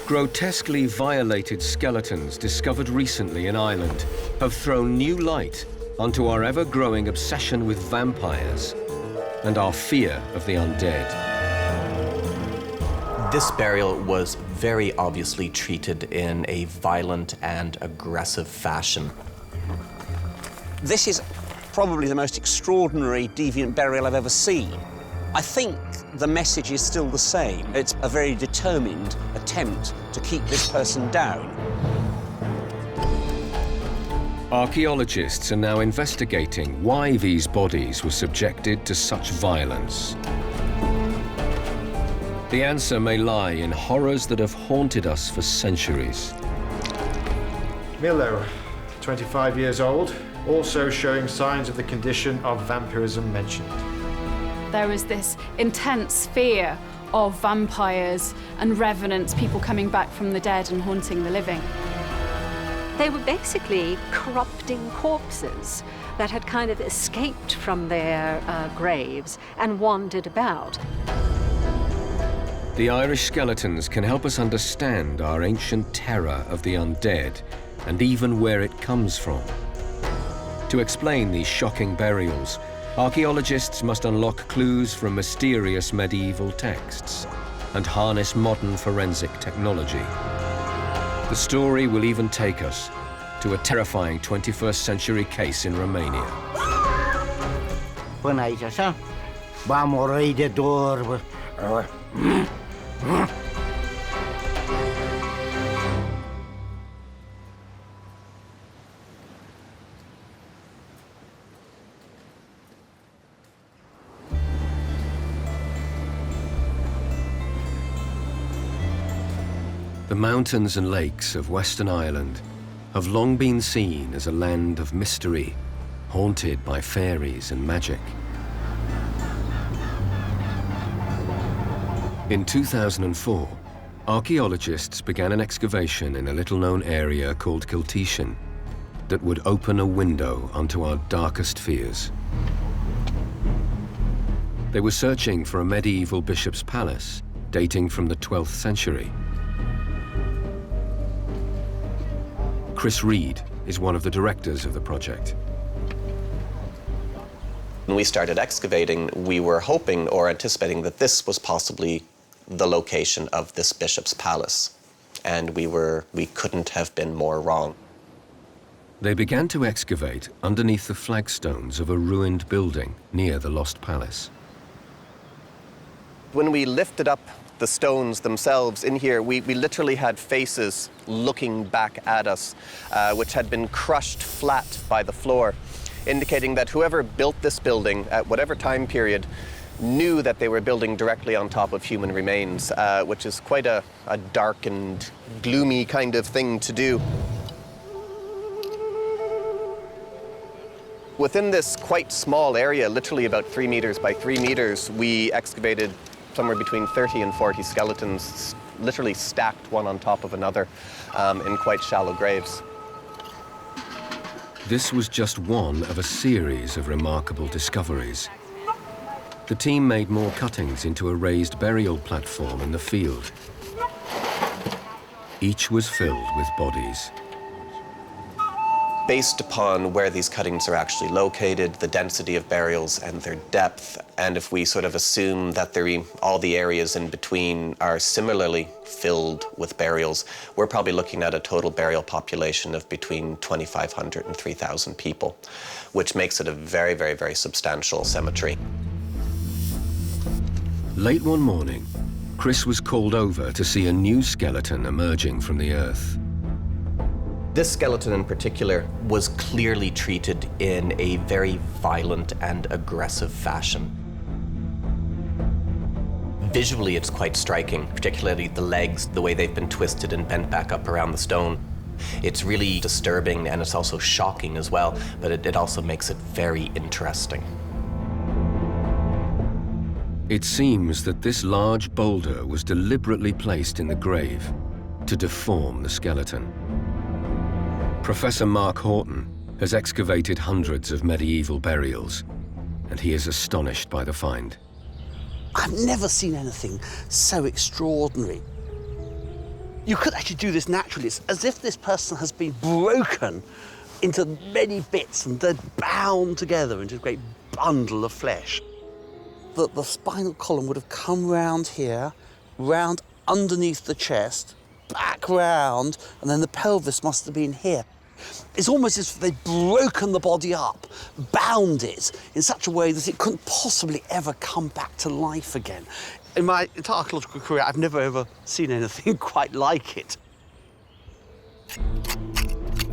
Grotesquely violated skeletons discovered recently in Ireland have thrown new light onto our ever-growing obsession with vampires and our fear of the undead. This burial was very obviously treated in a violent and aggressive fashion. This is probably the most extraordinary deviant burial I've ever seen. I think the message is still the same. It's a very determined attempt to keep this person down. Archaeologists are now investigating why these bodies were subjected to such violence. The answer may lie in horrors that have haunted us for centuries. Milo, 25 years old, also showing signs of the condition of vampirism mentioned. There was this intense fear of vampires and revenants, people coming back from the dead and haunting the living. They were basically corrupting corpses that had kind of escaped from their graves and wandered about. The Irish skeletons can help us understand our ancient terror of the undead and even where it comes from. To explain these shocking burials, archaeologists must unlock clues from mysterious medieval texts and harness modern forensic technology. The story will even take us to a terrifying 21st century case in Romania. The mountains and lakes of Western Ireland have long been seen as a land of mystery, haunted by fairies and magic. In 2004, archaeologists began an excavation in a little-known area called Kiltetian that would open a window onto our darkest fears. They were searching for a medieval bishop's palace dating from the 12th century. Chris Reed is one of the directors of the project. When we started excavating, we were hoping or anticipating that this was possibly the location of this bishop's palace, and we couldn't have been more wrong. They began to excavate underneath the flagstones of a ruined building near the lost palace. When we lifted up the stones themselves in here, we literally had faces looking back at us, which had been crushed flat by the floor, indicating that whoever built this building at whatever time period knew that they were building directly on top of human remains, which is quite a dark and gloomy kind of thing to do. Within this quite small area, literally about 3 meters by 3 meters, we excavated somewhere between 30 and 40 skeletons, literally stacked one on top of another in quite shallow graves. This was just one of a series of remarkable discoveries. The team made more cuttings into a raised burial platform in the field. Each was filled with bodies. Based upon where these cuttings are actually located, the density of burials and their depth, and if we sort of assume that all the areas in between are similarly filled with burials, we're probably looking at a total burial population of between 2,500 and 3,000 people, which makes it a very, very, very substantial cemetery. Late one morning, Chris was called over to see a new skeleton emerging from the earth. This skeleton in particular was clearly treated in a very violent and aggressive fashion. Visually, it's quite striking, particularly the legs, the way they've been twisted and bent back up around the stone. It's really disturbing, and it's also shocking as well, but it also makes it very interesting. It seems that this large boulder was deliberately placed in the grave to deform the skeleton. Professor Mark Horton has excavated hundreds of medieval burials, and he is astonished by the find. I've never seen anything so extraordinary. You could actually do this naturally. It's as if this person has been broken into many bits and they're bound together into a great bundle of flesh. The spinal column would have come round here, round underneath the chest, back round, and then the pelvis must have been here. It's almost as if they'd broken the body up, bound it in such a way that it couldn't possibly ever come back to life again. In my entire archaeological career, I've never ever seen anything quite like it.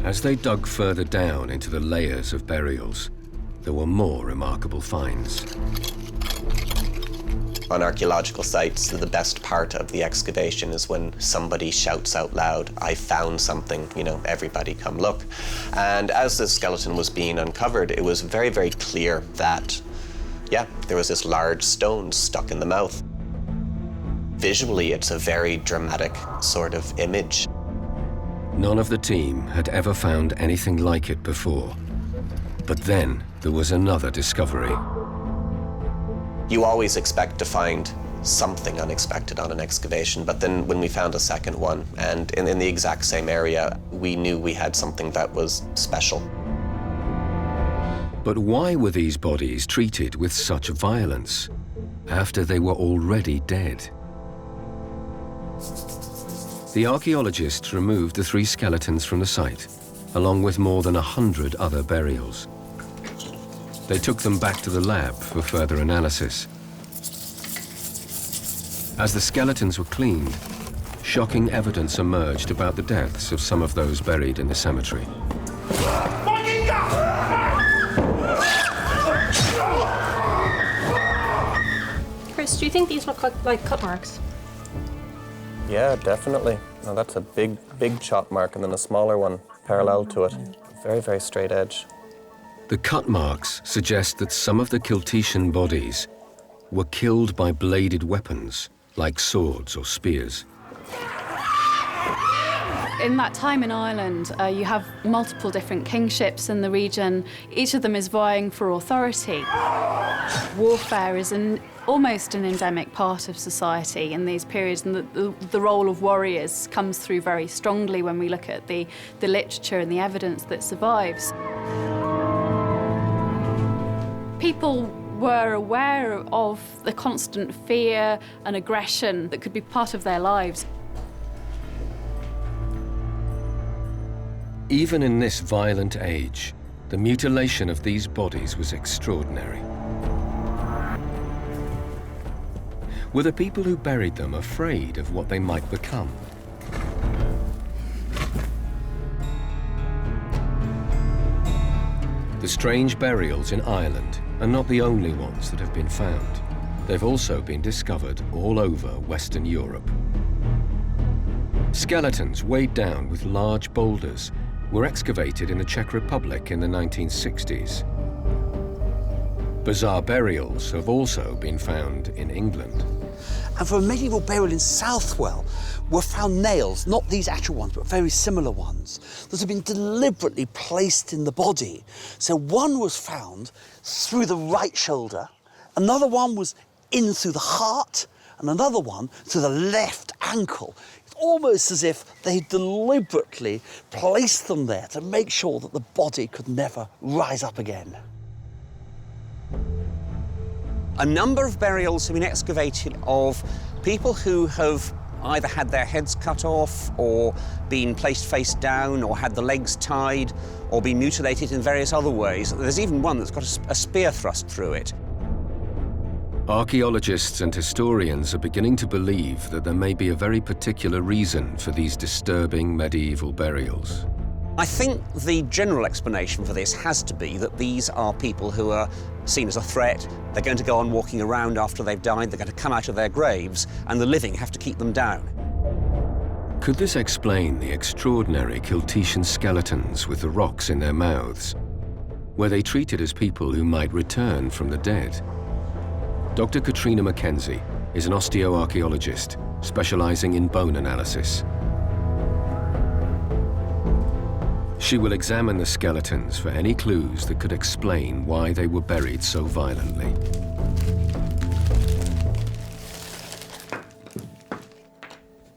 As they dug further down into the layers of burials, there were more remarkable finds. On archaeological sites, the best part of the excavation is when somebody shouts out loud, "I found something," you know, everybody come look. And as the skeleton was being uncovered, it was very, very clear that, yeah, there was this large stone stuck in the mouth. Visually, it's a very dramatic sort of image. None of the team had ever found anything like it before. But then there was another discovery. You always expect to find something unexpected on an excavation, but then when we found a second one, and in the exact same area, we knew we had something that was special. But why were these bodies treated with such violence after they were already dead? The archaeologists removed the 3 skeletons from the site, along with more than 100 other burials. They took them back to the lab for further analysis. As the skeletons were cleaned, shocking evidence emerged about the deaths of some of those buried in the cemetery. Chris, do you think these look like cut marks? Yeah, definitely. Now that's a big, big chop mark and then a smaller one parallel to it. Very, very straight edge. The cut marks suggest that some of the Kiltetian bodies were killed by bladed weapons, like swords or spears. In that time in Ireland, you have multiple different kingships in the region. Each of them is vying for authority. Warfare is almost an endemic part of society in these periods, and the role of warriors comes through very strongly when we look at the literature and the evidence that survives. People were aware of the constant fear and aggression that could be part of their lives. Even in this violent age, the mutilation of these bodies was extraordinary. Were the people who buried them afraid of what they might become? The strange burials in Ireland are not the only ones that have been found. They've also been discovered all over Western Europe. Skeletons weighed down with large boulders were excavated in the Czech Republic in the 1960s. Bizarre burials have also been found in England. And for a medieval burial in Southwell were found nails, not these actual ones, but very similar ones, that had been deliberately placed in the body. So one was found through the right shoulder, another one was in through the heart, and another one through the left ankle. It's almost as if they deliberately placed them there to make sure that the body could never rise up again. A number of burials have been excavated of people who have either had their heads cut off or been placed face down or had the legs tied or been mutilated in various other ways. There's even one that's got a spear thrust through it. Archaeologists and historians are beginning to believe that there may be a very particular reason for these disturbing medieval burials. I think the general explanation for this has to be that these are people who are seen as a threat. They're going to go on walking around after they've died. They're going to come out of their graves, and the living have to keep them down. Could this explain the extraordinary Kiltetian skeletons with the rocks in their mouths? Were they treated as people who might return from the dead? Dr. Katrina McKenzie is an osteoarchaeologist specializing in bone analysis. She will examine the skeletons for any clues that could explain why they were buried so violently.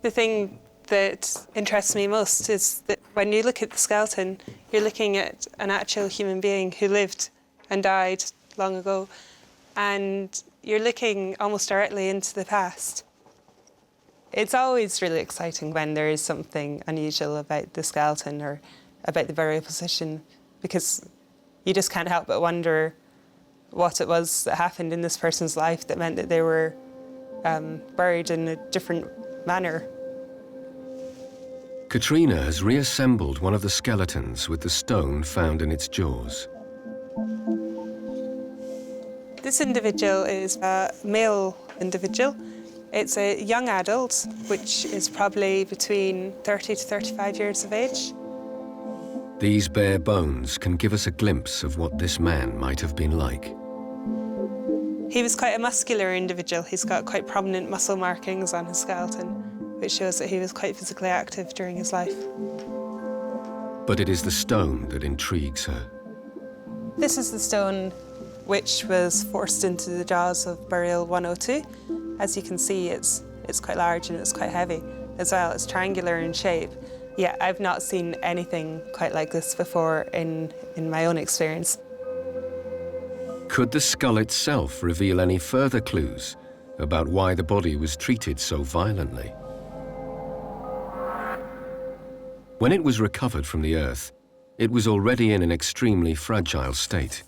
The thing that interests me most is that when you look at the skeleton, you're looking at an actual human being who lived and died long ago, and you're looking almost directly into the past. It's always really exciting when there is something unusual about the skeleton or about the burial position, because you just can't help but wonder what it was that happened in this person's life that meant that they were buried in a different manner. Katrina has reassembled one of the skeletons with the stone found in its jaws. This individual is a male individual. It's a young adult, which is probably between 30 to 35 years of age. These bare bones can give us a glimpse of what this man might have been like. He was quite a muscular individual. He's got quite prominent muscle markings on his skeleton, which shows that he was quite physically active during his life. But it is the stone that intrigues her. This is the stone which was forced into the jaws of burial 102. As you can see, it's quite large and it's quite heavy as well. It's triangular in shape. Yeah, I've not seen anything quite like this before in my own experience. Could the skull itself reveal any further clues about why the body was treated so violently? When it was recovered from the earth, it was already in an extremely fragile state.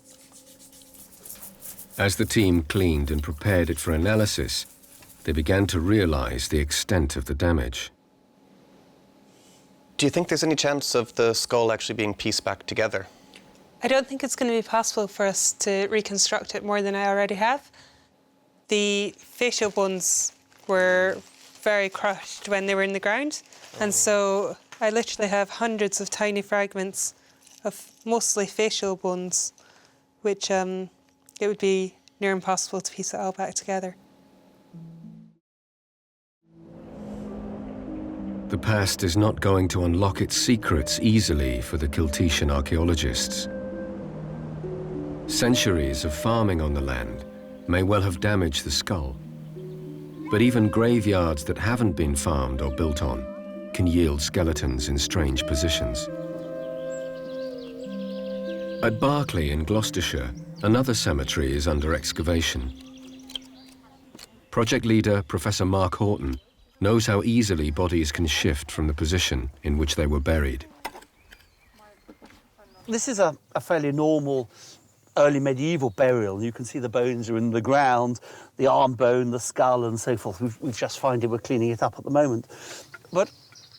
As the team cleaned and prepared it for analysis, they began to realize the extent of the damage. Do you think there's any chance of the skull actually being pieced back together? I don't think it's going to be possible for us to reconstruct it more than I already have. The facial bones were very crushed when they were in the ground, and so I literally have hundreds of tiny fragments of mostly facial bones, which it would be near impossible to piece it all back together. The past is not going to unlock its secrets easily for the Kiltetian archaeologists. Centuries of farming on the land may well have damaged the skull, but even graveyards that haven't been farmed or built on can yield skeletons in strange positions. At Berkeley in Gloucestershire, another cemetery is under excavation. Project leader Professor Mark Horton knows how easily bodies can shift from the position in which they were buried. This is a fairly normal early medieval burial. You can see the bones are in the ground, the arm bone, the skull and so forth. We've just found it, we're cleaning it up at the moment. But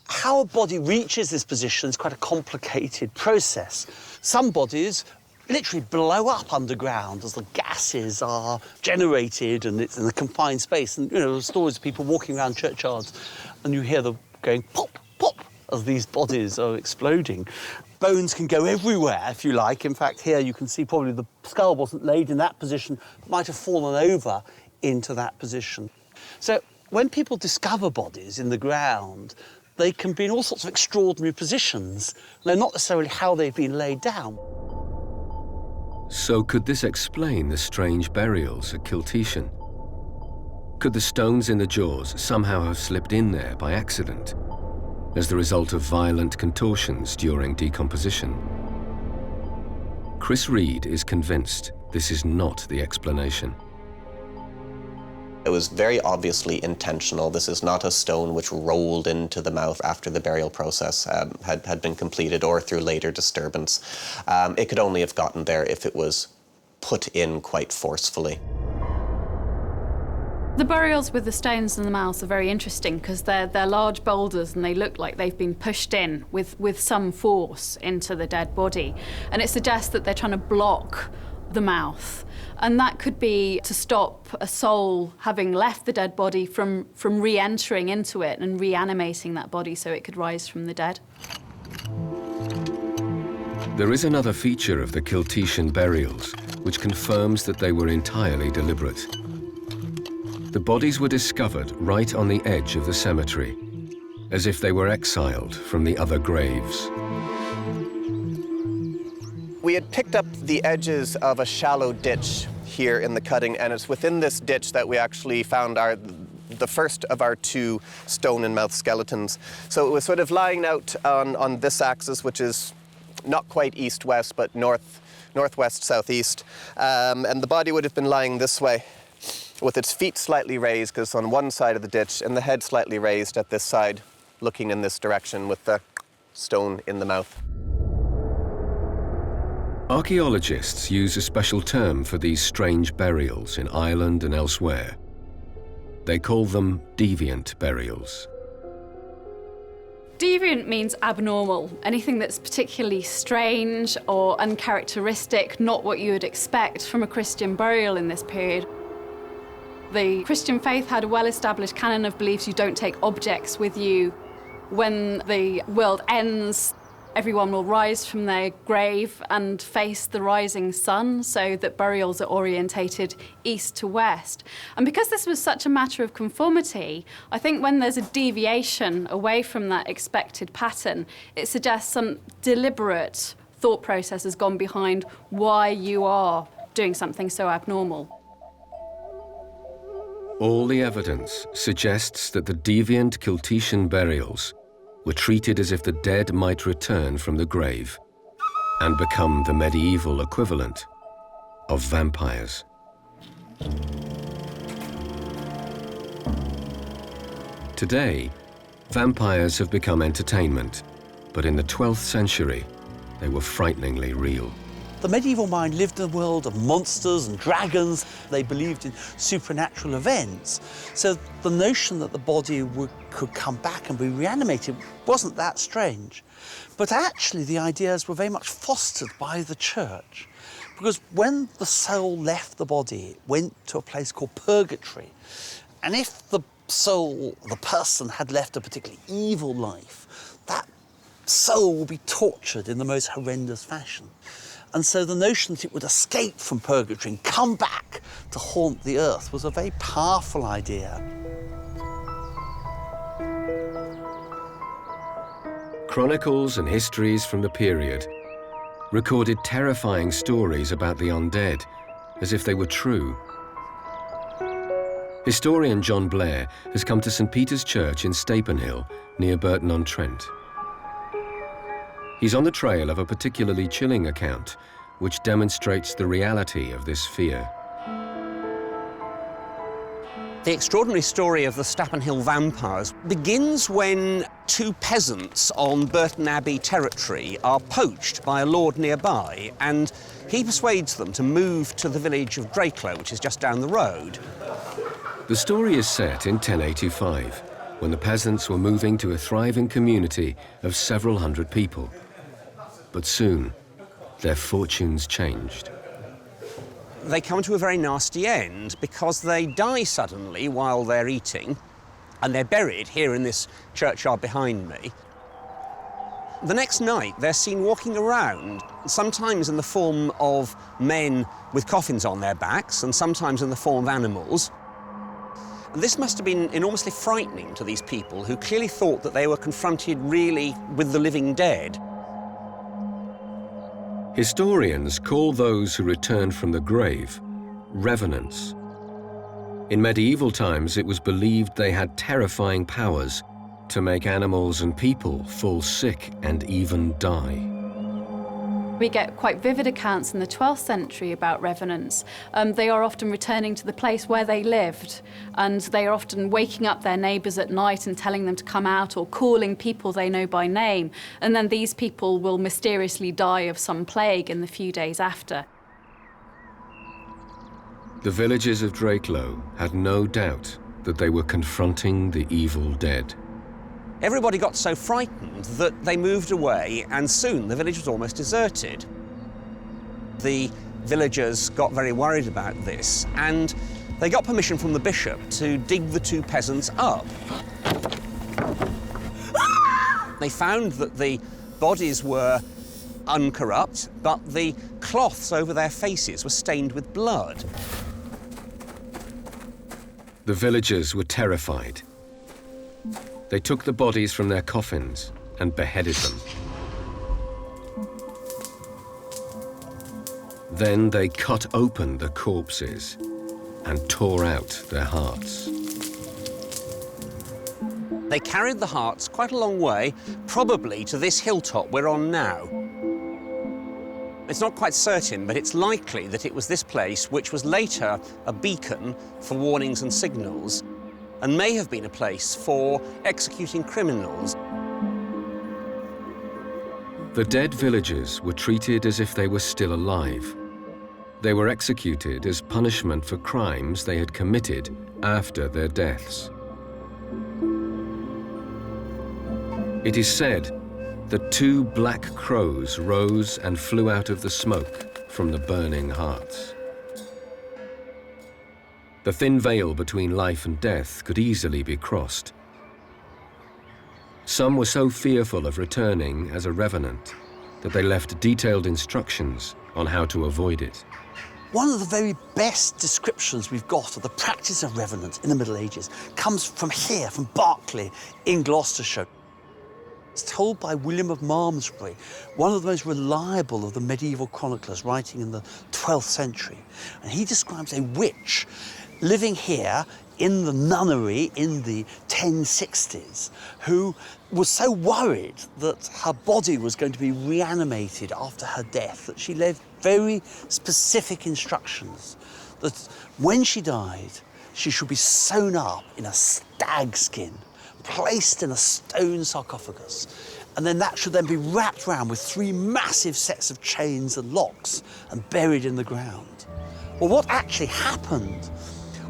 how a body reaches this position is quite a complicated process. Some bodies literally blow up underground as the gases are generated and it's in a confined space. And, you know, there's stories of people walking around churchyards and you hear them going pop, pop, as these bodies are exploding. Bones can go everywhere, if you like. In fact, here you can see probably the skull wasn't laid in that position, might have fallen over into that position. So when people discover bodies in the ground, they can be in all sorts of extraordinary positions. They're not necessarily how they've been laid down. So could this explain the strange burials at Kiltetian? Could the stones in the jaws somehow have slipped in there by accident as the result of violent contortions during decomposition? Chris Reed is convinced this is not the explanation. It was very obviously intentional. This is not a stone which rolled into the mouth after the burial process had been completed or through later disturbance. It could only have gotten there if it was put in quite forcefully. The burials with the stones in the mouth are very interesting because they're large boulders and they look like they've been pushed in with some force into the dead body. And it suggests that they're trying to block the mouth. And that could be to stop a soul having left the dead body from re-entering into it and reanimating that body so it could rise from the dead. There is another feature of the Kiltetian burials which confirms that they were entirely deliberate. The bodies were discovered right on the edge of the cemetery, as if they were exiled from the other graves. We had picked up the edges of a shallow ditch here in the cutting, and it's within this ditch that we actually found the first of our two stone and mouth skeletons. So it was sort of lying out on this axis, which is not quite east-west, but northwest, southeast. And the body would have been lying this way, with its feet slightly raised, because on one side of the ditch, and the head slightly raised at this side, looking in this direction with the stone in the mouth. Archaeologists use a special term for these strange burials in Ireland and elsewhere. They call them deviant burials. Deviant means abnormal, anything that's particularly strange or uncharacteristic, not what you would expect from a Christian burial in this period. The Christian faith had a well-established canon of beliefs. You don't take objects with you. When the world ends, everyone will rise from their grave and face the rising sun, so that burials are orientated east to west. And because this was such a matter of conformity, I think when there's a deviation away from that expected pattern, it suggests some deliberate thought process has gone behind why you are doing something so abnormal. All the evidence suggests that the deviant Kiltetian burials were treated as if the dead might return from the grave and become the medieval equivalent of vampires. Today, vampires have become entertainment, but in the 12th century, they were frighteningly real. The medieval mind lived in a world of monsters and dragons. They believed in supernatural events. So the notion that the body could come back and be reanimated wasn't that strange. But actually, the ideas were very much fostered by the church. Because when the soul left the body, it went to a place called purgatory. And if the soul, the person, had left a particularly evil life, that soul would be tortured in the most horrendous fashion. And so the notion that it would escape from purgatory and come back to haunt the earth was a very powerful idea. Chronicles and histories from the period recorded terrifying stories about the undead, as if they were true. Historian John Blair has come to St. Peter's Church in Stapenhill, near Burton-on-Trent. He's on the trail of a particularly chilling account, which demonstrates the reality of this fear. The extraordinary story of the Stapenhill vampires begins when two peasants on Burton Abbey territory are poached by a lord nearby, and he persuades them to move to the village of Dracula, which is just down the road. The story is set in 1085, when the peasants were moving to a thriving community of several hundred people. But soon, their fortunes changed. They come to a very nasty end because they die suddenly while they're eating, and they're buried here in this churchyard behind me. The next night, they're seen walking around, sometimes in the form of men with coffins on their backs, and sometimes in the form of animals. This must have been enormously frightening to these people, who clearly thought that they were confronted really with the living dead. Historians call those who return from the grave revenants. In medieval times, it was believed they had terrifying powers to make animals and people fall sick and even die. We get quite vivid accounts in the 12th century about revenants. They are often returning to the place where they lived, and they are often waking up their neighbours at night and telling them to come out, or calling people they know by name, and then these people will mysteriously die of some plague in the few days after. The villagers of Dracula had no doubt that they were confronting the evil dead. Everybody got so frightened that they moved away, and soon the village was almost deserted. The villagers got very worried about this, and they got permission from the bishop to dig the two peasants up. They found that the bodies were uncorrupt, but the cloths over their faces were stained with blood. The villagers were terrified. They took the bodies from their coffins and beheaded them. Then they cut open the corpses and tore out their hearts. They carried the hearts quite a long way, probably to this hilltop we're on now. It's not quite certain, but it's likely that it was this place which was later a beacon for warnings and signals, and may have been a place for executing criminals. The dead villagers were treated as if they were still alive. They were executed as punishment for crimes they had committed after their deaths. It is said that 2 black crows rose and flew out of the smoke from the burning hearts. The thin veil between life and death could easily be crossed. Some were so fearful of returning as a revenant that they left detailed instructions on how to avoid it. One of the very best descriptions we've got of the practice of revenants in the Middle Ages comes from here, from Berkeley in Gloucestershire. It's told by William of Malmesbury, one of the most reliable of the medieval chroniclers writing in the 12th century. And he describes a witch living here in the nunnery in the 1060s, who was so worried that her body was going to be reanimated after her death that she left very specific instructions that when she died, she should be sewn up in a stag skin, placed in a stone sarcophagus, and then that should then be wrapped round with 3 massive sets of chains and locks and buried in the ground. Well, what actually happened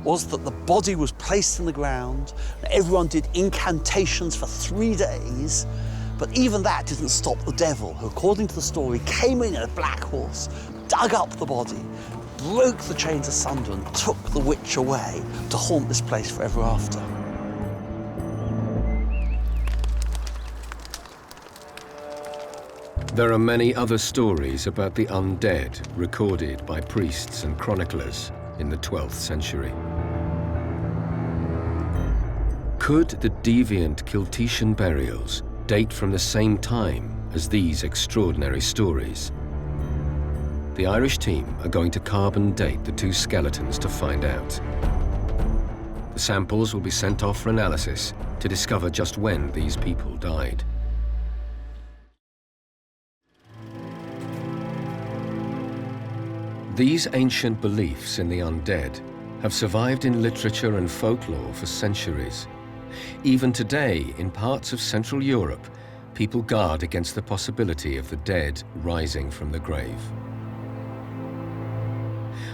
was that the body was placed in the ground, and everyone did incantations for 3 days, but even that didn't stop the devil, who, according to the story, came in a black horse, dug up the body, broke the chains asunder and took the witch away to haunt this place forever after. There are many other stories about the undead recorded by priests and chroniclers in the 12th century. Could the deviant Kiltetian burials date from the same time as these extraordinary stories? The Irish team are going to carbon date the 2 skeletons to find out. The samples will be sent off for analysis to discover just when these people died. These ancient beliefs in the undead have survived in literature and folklore for centuries. Even today, in parts of Central Europe, people guard against the possibility of the dead rising from the grave.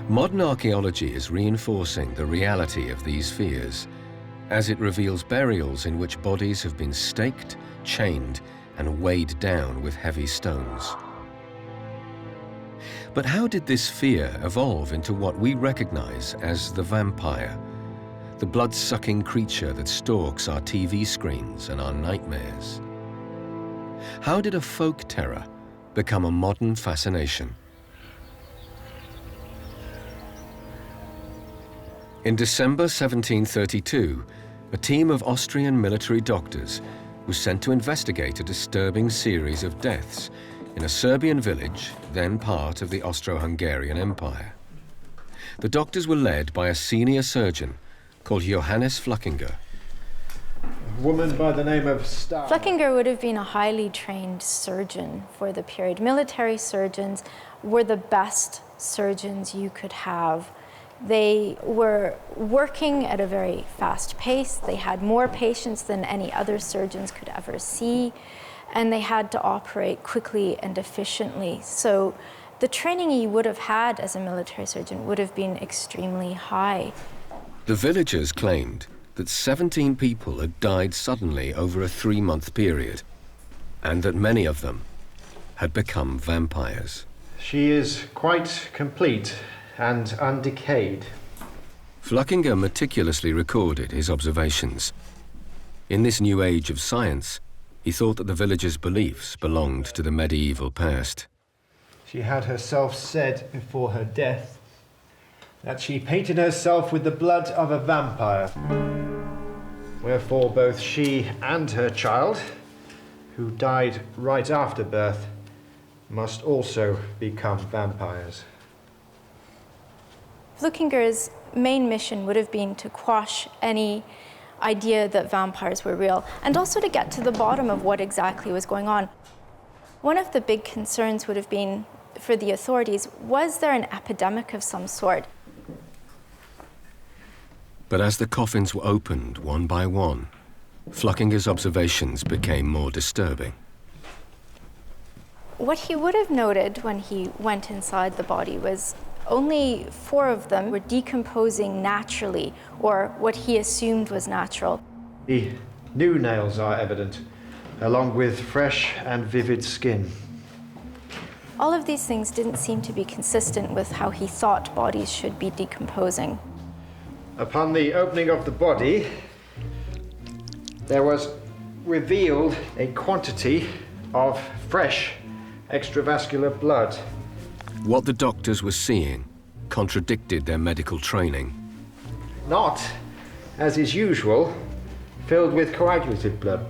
Modern archaeology is reinforcing the reality of these fears, as it reveals burials in which bodies have been staked, chained, and weighed down with heavy stones. But how did this fear evolve into what we recognize as the vampire, the blood-sucking creature that stalks our TV screens and our nightmares? How did a folk terror become a modern fascination? In December 1732, a team of Austrian military doctors was sent to investigate a disturbing series of deaths in a Serbian village, then part of the Austro-Hungarian Empire. The doctors were led by a senior surgeon called Johannes Fluckinger. A woman by the name of Fluckinger would have been a highly trained surgeon for the period. Military surgeons were the best surgeons you could have. They were working at a very fast pace. They had more patients than any other surgeons could ever see, and they had to operate quickly and efficiently. So the training he would have had as a military surgeon would have been extremely high. The villagers claimed that 17 people had died suddenly over a 3-month period, and that many of them had become vampires. She is quite complete and undecayed. Fluckinger meticulously recorded his observations. In this new age of science, he thought that the villagers' beliefs belonged to the medieval past. She had herself said before her death that she painted herself with the blood of a vampire. Wherefore both she and her child, who died right after birth, must also become vampires. Fluckinger's main mission would have been to quash any idea that vampires were real, and also to get to the bottom of what exactly was going on. One of the big concerns would have been for the authorities, was there an epidemic of some sort? But as the coffins were opened one by one, Fluckinger's observations became more disturbing. What he would have noted when he went inside the body was only 4 of them were decomposing naturally, or what he assumed was natural. The new nails are evident, along with fresh and vivid skin. All of these things didn't seem to be consistent with how he thought bodies should be decomposing. Upon the opening of the body, there was revealed a quantity of fresh extravascular blood. What the doctors were seeing contradicted their medical training. Not, as is usual, filled with coagulated blood.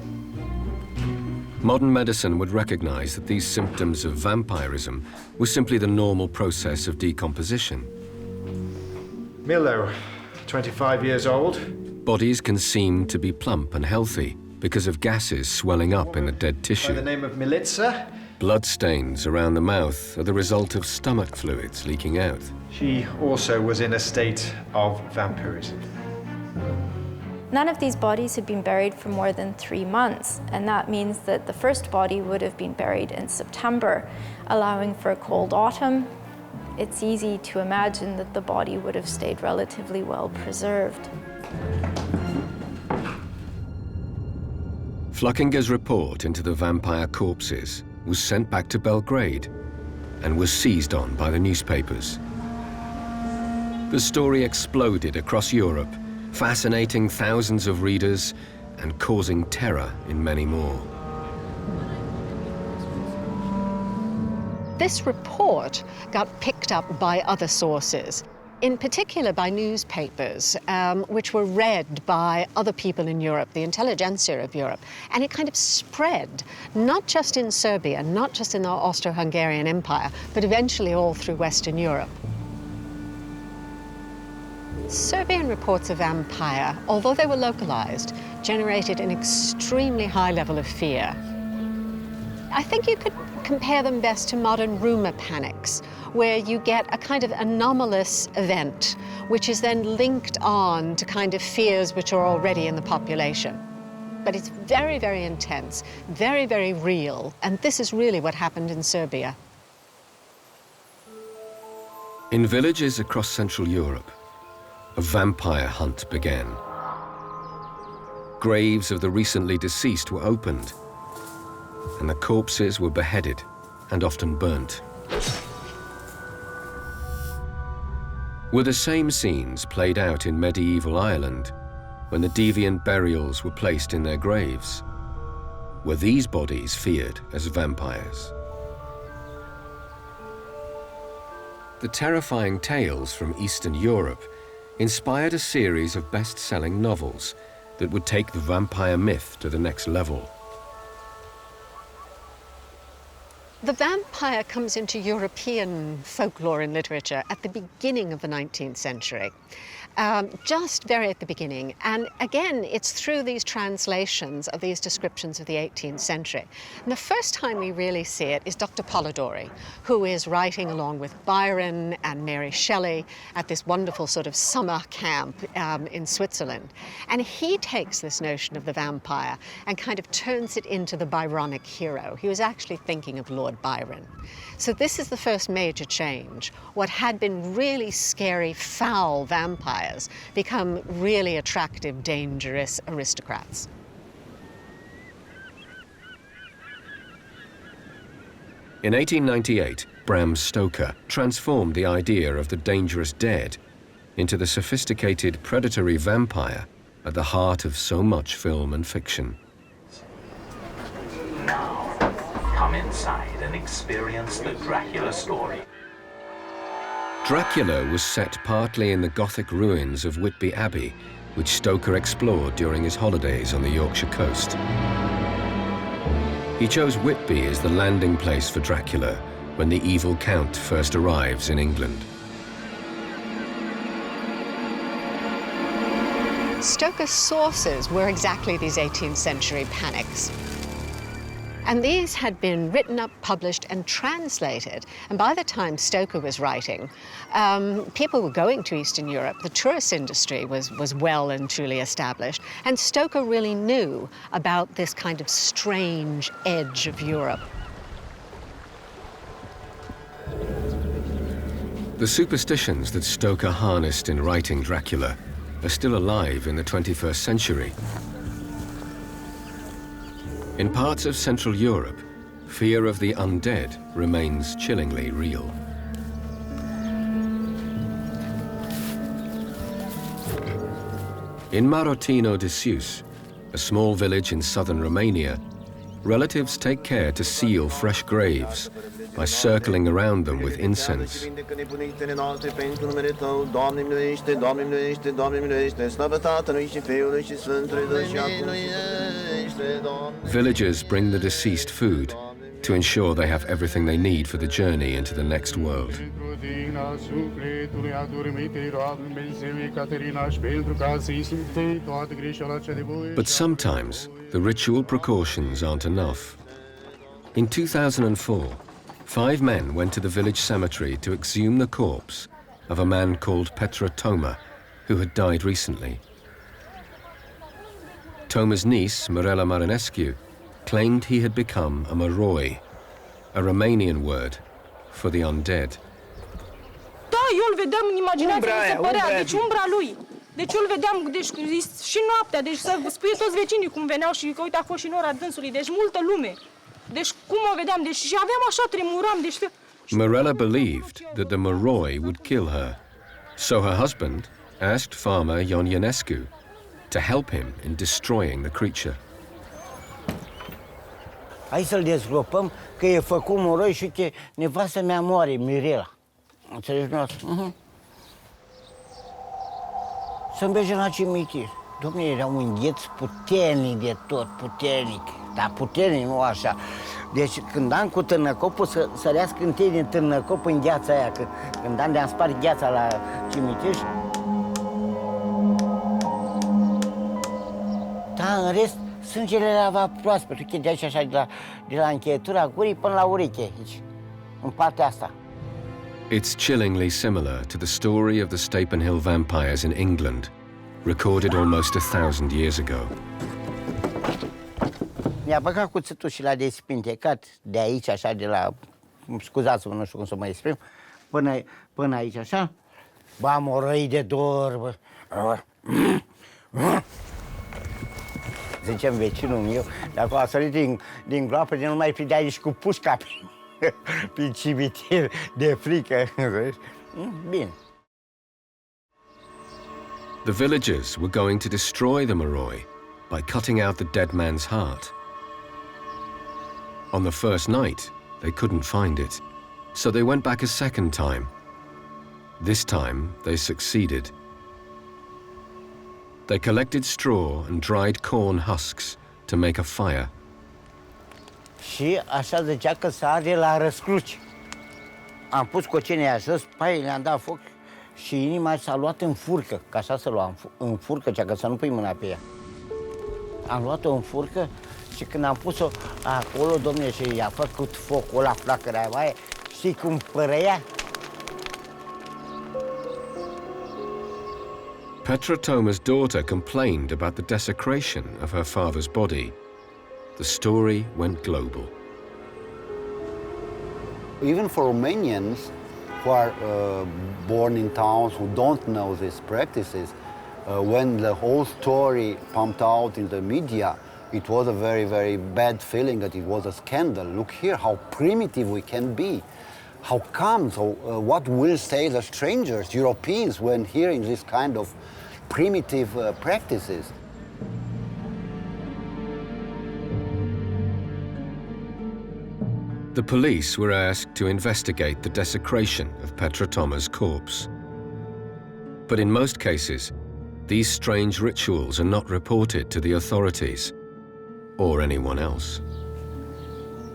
Modern medicine would recognize that these symptoms of vampirism were simply the normal process of decomposition. Milo, 25 years old. Bodies can seem to be plump and healthy because of gases swelling up in the dead tissue. By the name of Militsa. Bloodstains around the mouth are the result of stomach fluids leaking out. She also was in a state of vampirism. None of these bodies had been buried for more than 3 months, and that means that the first body would have been buried in September, allowing for a cold autumn. It's easy to imagine that the body would have stayed relatively well preserved. Fluckinger's report into the vampire corpses was sent back to Belgrade and was seized on by the newspapers. The story exploded across Europe, fascinating thousands of readers and causing terror in many more. This report got picked up by other sources, in particular by newspapers, which were read by other people in Europe, the intelligentsia of Europe, and it kind of spread, not just in Serbia, not just in the Austro-Hungarian Empire, but eventually all through Western Europe. Serbian reports of vampire, although they were localized, generated an extremely high level of fear. I think you could compare them best to modern rumor panics, where you get a kind of anomalous event, which is then linked on to kind of fears which are already in the population. But it's very, very intense, very, very real, and this is really what happened in Serbia. In villages across Central Europe, a vampire hunt began. Graves of the recently deceased were opened, and the corpses were beheaded and often burnt. Were the same scenes played out in medieval Ireland when the deviant burials were placed in their graves? Were these bodies feared as vampires? The terrifying tales from Eastern Europe inspired a series of best-selling novels that would take the vampire myth to the next level. The vampire comes into European folklore and literature at the beginning of the 19th century, just very at the beginning. And again, it's through these translations of these descriptions of the 18th century. And the first time we really see it is Dr. Polidori, who is writing along with Byron and Mary Shelley at this wonderful sort of summer camp in Switzerland. And he takes this notion of the vampire and kind of turns it into the Byronic hero. He was actually thinking of Lord Byron. So this is the first major change. What had been really scary, foul vampires become really attractive, dangerous aristocrats. In 1898, Bram Stoker transformed the idea of the dangerous dead into the sophisticated predatory vampire at the heart of so much film and fiction. Now, come inside and experience the Dracula story. Dracula was set partly in the Gothic ruins of Whitby Abbey, which Stoker explored during his holidays on the Yorkshire coast. He chose Whitby as the landing place for Dracula when the evil count first arrives in England. Stoker's sources were exactly these 18th century panics. And these had been written up, published, and translated. And by the time Stoker was writing, people were going to Eastern Europe. The tourist industry was well and truly established. And Stoker really knew about this kind of strange edge of Europe. The superstitions that Stoker harnessed in writing Dracula are still alive in the 21st century. In parts of Central Europe, fear of the undead remains chillingly real. In Marotino de Sus, a small village in southern Romania, relatives take care to seal fresh graves by circling around them with incense. Villagers bring the deceased food to ensure they have everything they need for the journey into the next world. But sometimes the ritual precautions aren't enough. In 2004, 5 men went to the village cemetery to exhume the corpse of a man called Petre Toma, who had died recently. Toma's niece, Mirela Marinescu, claimed he had become a moroi, a Romanian word for the undead. Da, eu îl vedeam în imaginație, mi se părea, deci umbra lui. Deci eu îl vedeam, deci și noaptea, deci să spui toți vecinii cum veneau și că uite a fost și nora dânsului, deci multă lume. Deci cum o vedeam, deci și aveam așa, tremuram, deci... Mirela believed that the moroi would kill her, so her husband asked farmer Johannes to help him in destroying the creature. Hai să-l dezgropăm, că e făcut moroi și că nevastă mea moare, Mirela. Înțelegi dumneavoastră? Să mergem la cimitir. Dom'le, era un îngheț puternic de tot, puternic. Dar puternic, nu așa. Deci când am cu târnăcopul, să sărească întâi din târnăcop în gheața aia. Când am de-am spart gheața la cimitir. Da, în rest, sângele era proaspăt. Uite, de aici așa, de la încheietura gurii până la ureche, aici, în partea asta. It's chillingly similar to the story of the Stapenhill vampires in England, recorded almost 1,000 years ago. Mi-a băgat cuțitul și l-a despintecat de aici, așa, de la... Scuzați-mă, nu știu cum să mă exprim, până aici, așa. Ba, morăi de dor, bă. Zicem vecinul meu, dacă a sărit din groapă, de nu mai prindea aici cu pușca pe cimitir de frică. Bine. The villagers were going to destroy the moroi by cutting out the dead man's heart. On the first night, they couldn't find it, so they went back a second time. This time, they succeeded. They collected straw and dried corn husks to make a fire. Și așa zicea că se arde la răscruci. Am pus cocinea jos, pai, le-am dat foc și inima s-a luat în furcă, că așa se lua în furcă, cea că să nu pui mâna pe ea. Am luat-o în furcă și când am pus-o acolo, domnule, și i-a făcut focul ăla, flacăra aia, știi cum părăia? Petra Toma's daughter complained about the desecration of her father's body. The story went global. Even for Romanians who are born in towns who don't know these practices, when the whole story pumped out in the media, it was a very, very bad feeling that it was a scandal. Look here, how primitive we can be. How come? So what will say the strangers, Europeans, when hearing this kind of primitive practices? The police were asked to investigate the desecration of Petra Toma's corpse. But in most cases, these strange rituals are not reported to the authorities or anyone else.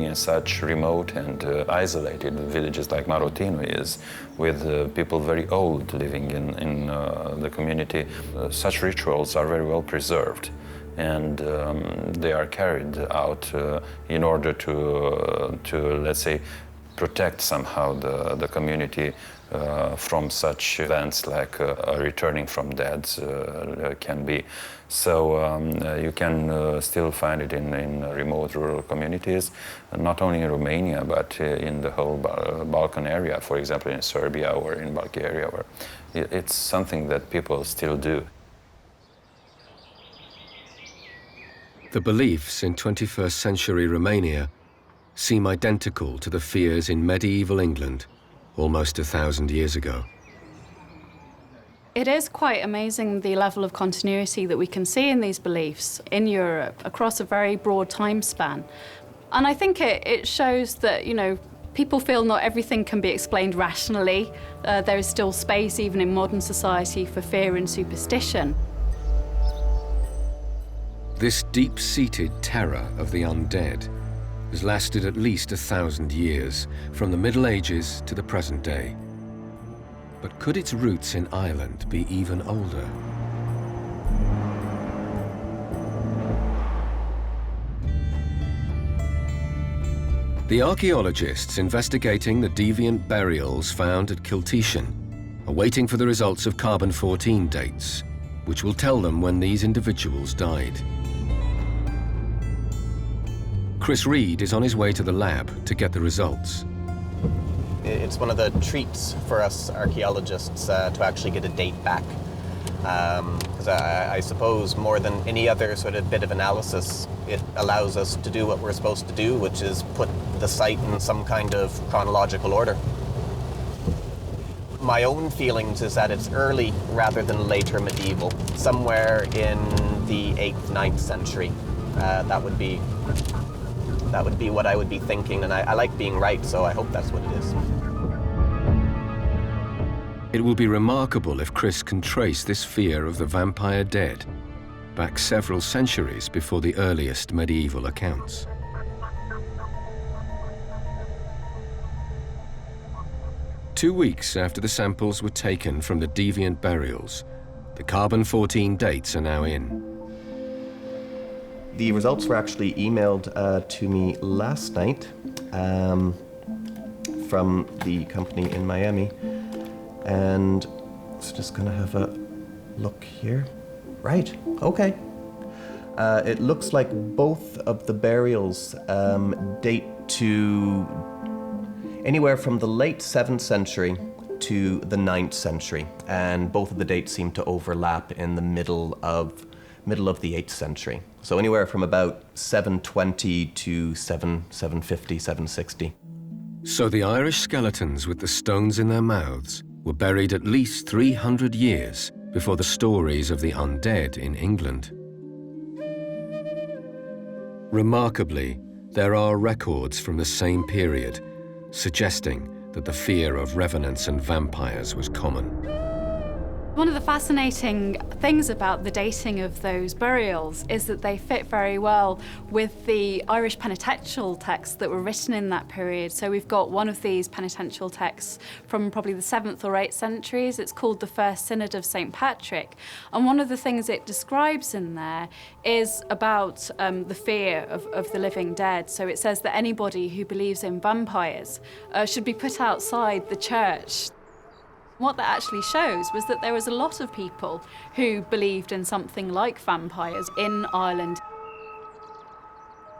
In such remote and isolated villages like Marotino is, with people very old living in the community, such rituals are very well preserved. And they are carried out in order to, let's say, protect somehow the community from such events like returning from dead can be. So you can still find it in remote rural communities, not only in Romania, but in the whole Balkan area, for example, in Serbia or in Bulgaria, where it's something that people still do. The beliefs in 21st century Romania seem identical to the fears in medieval England almost 1,000 years ago. It is quite amazing the level of continuity that we can see in these beliefs in Europe across a very broad time span. And I think it shows that, you know, people feel not everything can be explained rationally. There is still space, even in modern society, for fear and superstition. This deep-seated terror of the undead has lasted at least 1,000 years, from the Middle Ages to the present day. But could its roots in Ireland be even older? The archaeologists investigating the deviant burials found at Kiltetian are waiting for the results of carbon-14 dates, which will tell them when these individuals died. Chris Reed is on his way to the lab to get the results. It's one of the treats for us archaeologists to actually get a date back. Because I suppose more than any other sort of bit of analysis, it allows us to do what we're supposed to do, which is put the site in some kind of chronological order. My own feelings is that it's early rather than later medieval, somewhere in the 8th, 9th century. That would be what I would be thinking, and I like being right, so I hope that's what it is. It will be remarkable if Chris can trace this fear of the vampire dead back several centuries before the earliest medieval accounts. Two weeks after the samples were taken from the deviant burials, the carbon-14 dates are now in. The results were actually emailed to me last night from the company in Miami, and so just gonna have a look here. Right, okay. It looks like both of the burials date to anywhere from the late 7th century to the 9th century, and both of the dates seem to overlap in the middle of the 8th century. So anywhere from about 720 to 750, 760. So the Irish skeletons with the stones in their mouths were buried at least 300 years before the stories of the undead in England. Remarkably, there are records from the same period suggesting that the fear of revenants and vampires was common. One of the fascinating things about the dating of those burials is that they fit very well with the Irish penitential texts that were written in that period. So we've got one of these penitential texts from probably the 7th or 8th centuries. It's called the First Synod of St. Patrick. And one of the things it describes in there is about the fear of the living dead. So it says that anybody who believes in vampires should be put outside the church. What that actually shows was that there was a lot of people who believed in something like vampires in Ireland.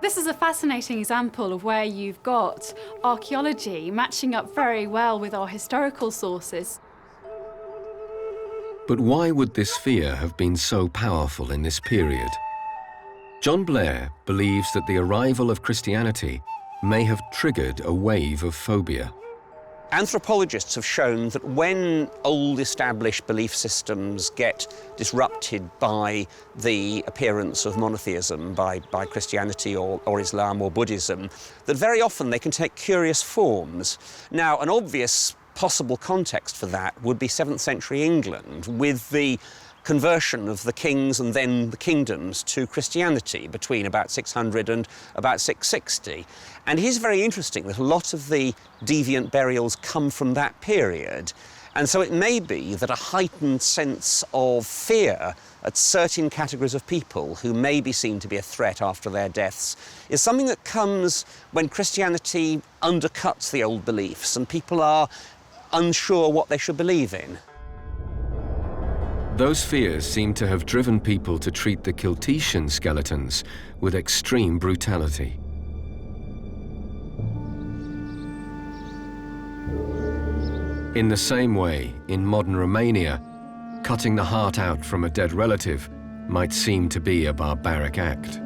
This is a fascinating example of where you've got archaeology matching up very well with our historical sources. But why would this fear have been so powerful in this period? John Blair believes that the arrival of Christianity may have triggered a wave of phobia. Anthropologists have shown that when old established belief systems get disrupted by the appearance of monotheism, by Christianity or Islam or Buddhism, that very often they can take curious forms. Now, an obvious possible context for that would be 7th century England, with the conversion of the kings and then the kingdoms to Christianity between about 600 and about 660. And it is very interesting that a lot of the deviant burials come from that period. And so it may be that a heightened sense of fear at certain categories of people who may be seen to be a threat after their deaths is something that comes when Christianity undercuts the old beliefs and people are unsure what they should believe in. Those fears seem to have driven people to treat the Kiltetian skeletons with extreme brutality. In the same way, in modern Romania, cutting the heart out from a dead relative might seem to be a barbaric act.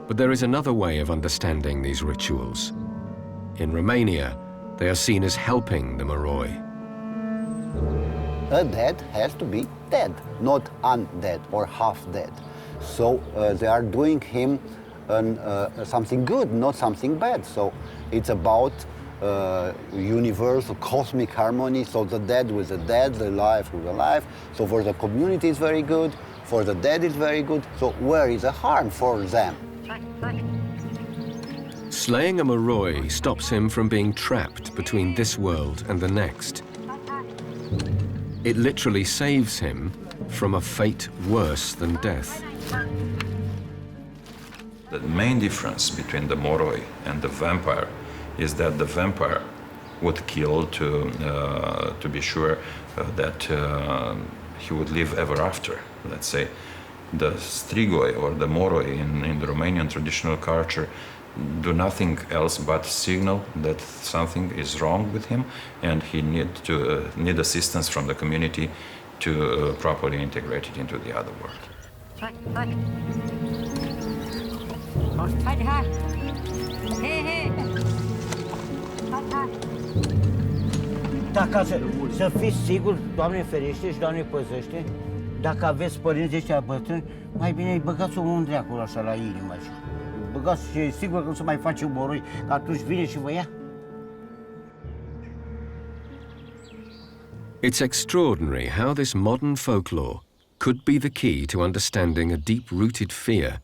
But there is another way of understanding these rituals. In Romania, they are seen as helping the Moroi. A dead has to be dead, not undead or half dead. So they are doing him something good, not something bad. So it's about universal cosmic harmony. So the dead with the dead, the alive with the alive. So for the community it's very good, for the dead it's very good. So where is the harm for them? Slaying a Moroi stops him from being trapped between this world and the next. It literally saves him from a fate worse than death. The main difference between the Moroi and the vampire is that the vampire would kill to be sure that he would live ever after, let's say. The strigoi or the Moroi in the Romanian traditional culture do nothing else but signal that something is wrong with him and he need assistance from the community to properly integrate it into the other world. Dacă să fiți sigur, Doamne ferește și Doamne păzește, dacă aveți părinți ăștia bătrâni, mai bine îi băgați un dreacul așa la inimă. Băgați și e sigur că nu se mai face un moroi, că atunci vine și vă ia. It's extraordinary how this modern folklore could be the key to understanding a deep-rooted fear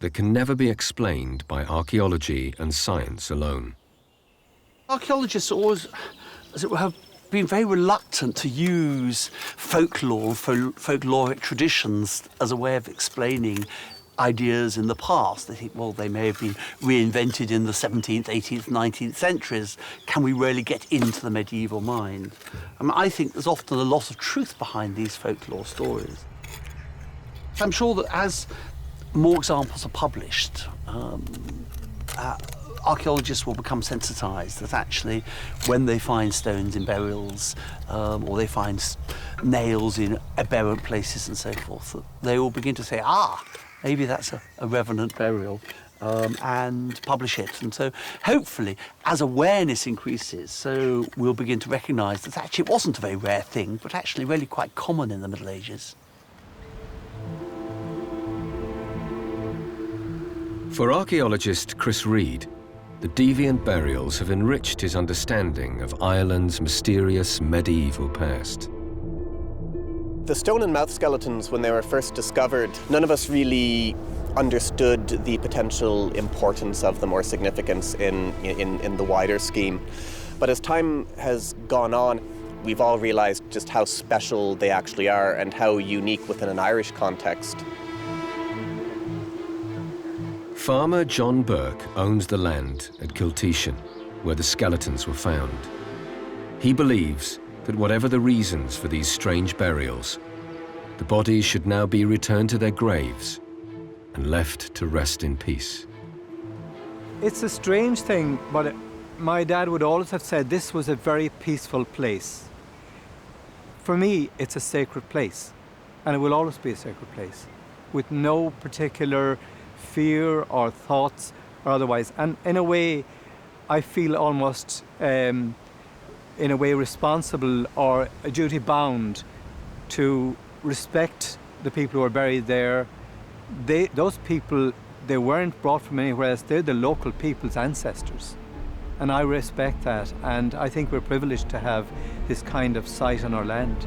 that can never be explained by archaeology and science alone. Archaeologists always, as it were, have been very reluctant to use folklore, folkloric traditions as a way of explaining ideas in the past. They think, well, they may have been reinvented in the 17th, 18th, 19th centuries. Can we really get into the medieval mind? I mean, I think there's often a lot of truth behind these folklore stories. I'm sure that as more examples are published, archaeologists will become sensitized that actually when they find stones in burials or they find nails in aberrant places and so forth, they will begin to say, maybe that's a revenant burial, and publish it. And so hopefully, as awareness increases, so we'll begin to recognize that actually it wasn't a very rare thing, but actually really quite common in the Middle Ages. For archaeologist Chris Reed, the deviant burials have enriched his understanding of Ireland's mysterious medieval past. The stone and mouth skeletons, when they were first discovered, none of us really understood the potential importance of them or significance in the wider scheme. But as time has gone on, we've all realized just how special they actually are and how unique within an Irish context. Farmer John Burke owns the land at Kiltetian, where the skeletons were found. He believes that whatever the reasons for these strange burials, the bodies should now be returned to their graves and left to rest in peace. It's a strange thing, but my dad would always have said this was a very peaceful place. For me, it's a sacred place, and it will always be a sacred place, with no particular fear or thoughts or otherwise. And in a way, I feel almost in a way responsible or a duty bound to respect the people who are buried there. Those people, they weren't brought from anywhere else. They're the local people's ancestors. And I respect that, and I think we're privileged to have this kind of site on our land.